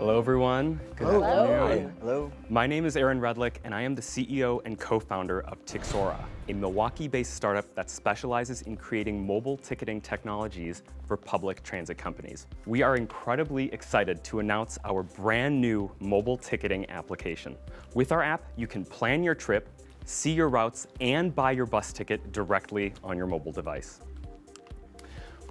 Hello, everyone. Good Hello. afternoon. Hello. My name is Aaron Redlick, and I am the CEO and co-founder of Tixora, a Milwaukee-based startup that specializes in creating mobile ticketing technologies for public transit companies. We are incredibly excited to announce our brand new mobile ticketing application. With our app, you can plan your trip, see your routes, and buy your bus ticket directly on your mobile device.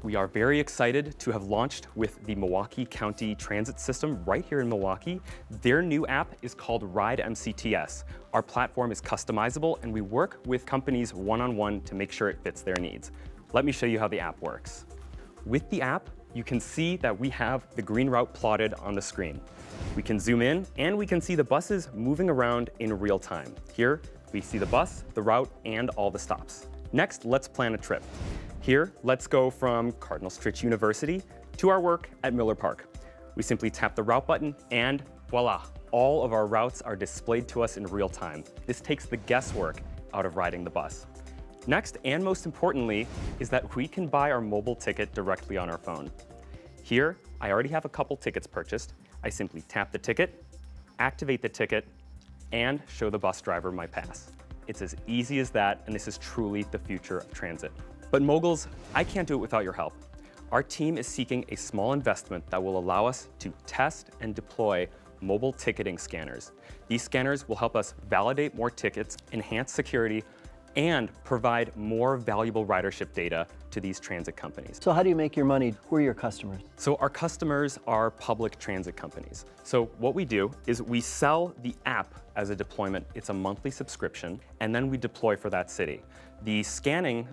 We are very excited to have launched with the Milwaukee County Transit System right here in Milwaukee. Their new app is called Ride MCTS. Our platform is customizable, and we work with companies one-on-one to make sure it fits their needs. Let me show you how the app works. With the app, you can see that we have the green route plotted on the screen. We can zoom in, and we can see the buses moving around in real time. Here, we see the bus, the route, and all the stops. Next, let's plan a trip. Here, let's go from Cardinal Stritch University to our work at Miller Park. We simply tap the route button and voila, all of our routes are displayed to us in real time. This takes the guesswork out of riding the bus. Next, and most importantly, is that we can buy our mobile ticket directly on our phone. Here, I already have a couple tickets purchased. I simply tap the ticket, activate the ticket, and show the bus driver my pass. It's as easy as that, and this is truly the future of transit. But moguls, I can't do it without your help. Our team is seeking a small investment that will allow us to test and deploy mobile ticketing scanners. These scanners will help us validate more tickets, enhance security, and provide more valuable ridership data to these transit companies. So how do you make your money? Who are your customers? So our customers are public transit companies. So what we do is we sell the app as a deployment. It's a monthly subscription, and then we deploy for that city. The scanning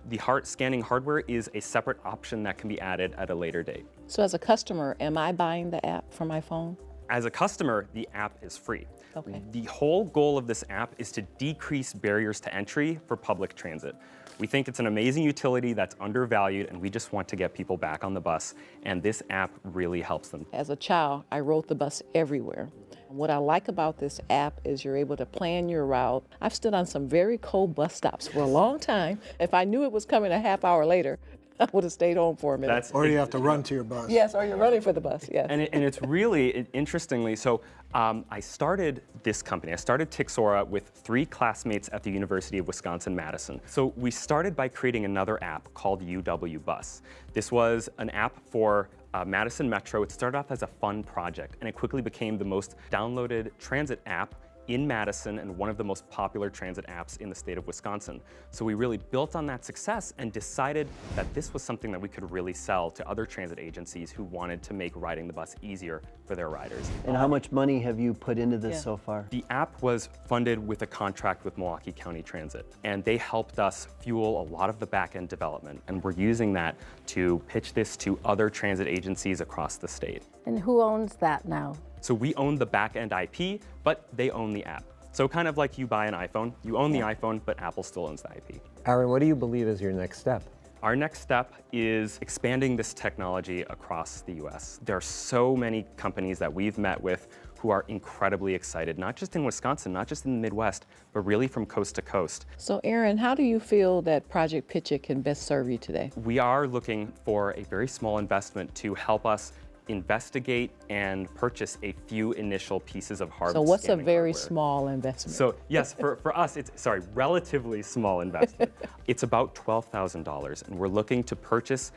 hardware is a separate option that can be added at a later date. So as a customer, am I buying the app for my phone? As a customer, the app is free. Okay. The whole goal of this app is to decrease barriers to entry for public transit. We think it's an amazing utility that's undervalued, and we just want to get people back on the bus, and this app really helps them. As a child, I rode the bus everywhere. What I like about this app is you're able to plan your route. I've stood on some very cold bus stops for a long time. If I knew it was coming a half hour later, I would have stayed home for a minute. Or you have to run to your bus. Yes, or you're running for the bus, yes. And it's really, interestingly, so I started this company. I started Tixora with 3 classmates at the University of Wisconsin-Madison. So we started by creating another app called UW Bus. This was an app for Madison Metro. It started off as a fun project, and it quickly became the most downloaded transit app in Madison and one of the most popular transit apps in the state of Wisconsin. So we really built on that success and decided that this was something that we could really sell to other transit agencies who wanted to make riding the bus easier for their riders. And how much money have you put into this so far? The app was funded with a contract with Milwaukee County Transit, and they helped us fuel a lot of the back-end development, and we're using that to pitch this to other transit agencies across the state. And who owns that now? So we own the back-end IP, but they own the app. So kind of like you buy an iPhone, you own the iPhone, but Apple still owns the IP. Aaron, what do you believe is your next step? Our next step is expanding this technology across the US. There are so many companies that we've met with who are incredibly excited, not just in Wisconsin, not just in the Midwest, but really from coast to coast. So Aaron, how do you feel that Project Pitch It can best serve you today? We are looking for a very small investment to help us investigate and purchase a few initial pieces of hardware. So what's a very hardware. small investment? So yes, for us, it's, relatively small investment. It's about $12,000, and we're looking to purchase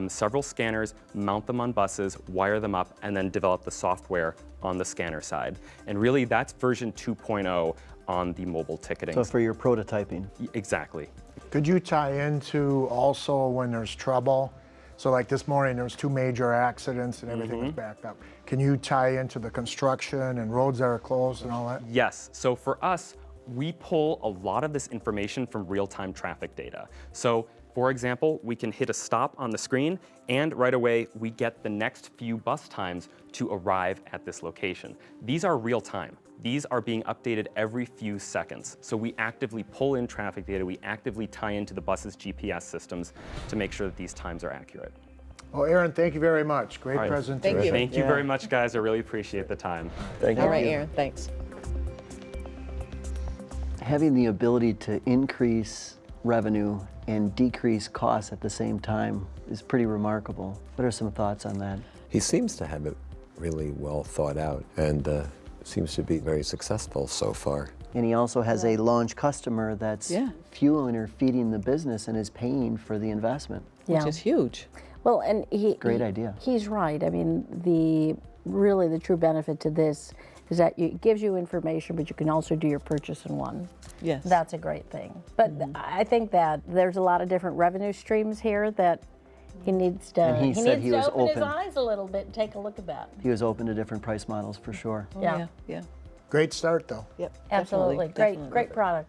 several scanners, mount them on buses, wire them up, and then develop the software on the scanner side. And really, that's version 2.0 on the mobile ticketing. So for your prototyping? Exactly. Could you tie into also when there's trouble? So like this morning, there was 2 major accidents and everything was backed up. Can you tie into the construction and roads that are closed and all that? Yes, so for us, we pull a lot of this information from real-time traffic data. So for example, we can hit a stop on the screen, and right away, we get the next few bus times to arrive at this location. These are real-time. These are being updated every few seconds. So we actively pull in traffic data, we actively tie into the bus's GPS systems to make sure that these times are accurate. Well, Aaron, thank you very much. Great presentation. Thank you. Thank you very much, guys. I really appreciate the time. Thank you. All right, Aaron, thanks. Having the ability to increase revenue and decrease costs at the same time is pretty remarkable. What are some thoughts on that? He seems to have it really well thought out, and seems to be very successful so far. And he also has a launch customer that's Yeah. fueling or feeding the business and is paying for the investment. which is huge. Well, and Great idea. He's right. I mean, the true benefit to this is that it gives you information, but you can also do your purchase in one. Yes. That's a great thing. But I think that there's a lot of different revenue streams here that he needs to. And he said he was open his open. eyes a little bit and take a look at that. He was open to different price models for sure. Yeah. Yeah. Great start, though. Yep. Absolutely. Definitely. Great product.